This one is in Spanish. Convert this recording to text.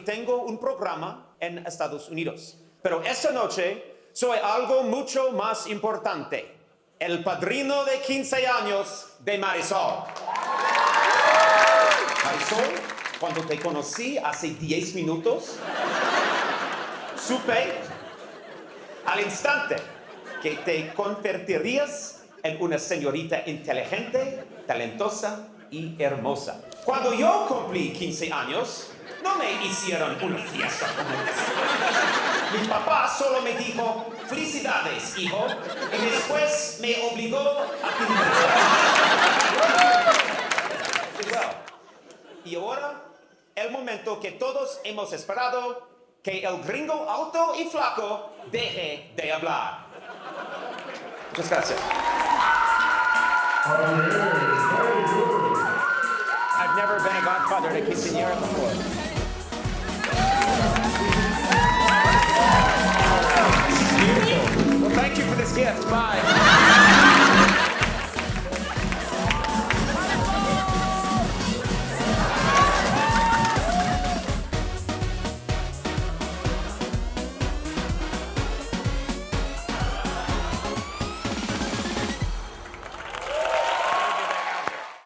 tengo un programa en Estados Unidos. Pero esta noche soy algo mucho más importante. El padrino de 15 años de Marisol. Marisol, cuando te conocí hace 10 minutos, supe al instante que te convertirías en una señorita inteligente, talentosa y hermosa. Cuando yo cumplí 15 años, no me hicieron una fiesta como esa. Mi papá solo me dijo, felicidades, hijo, y después me obligó a pintar. Y ahora, el momento que todos hemos esperado, que el gringo alto y flaco deje de hablar. Muchas gracias. I've never been a godfather to Quinceañera before. Beautiful. Well, thank you for this gift. Bye.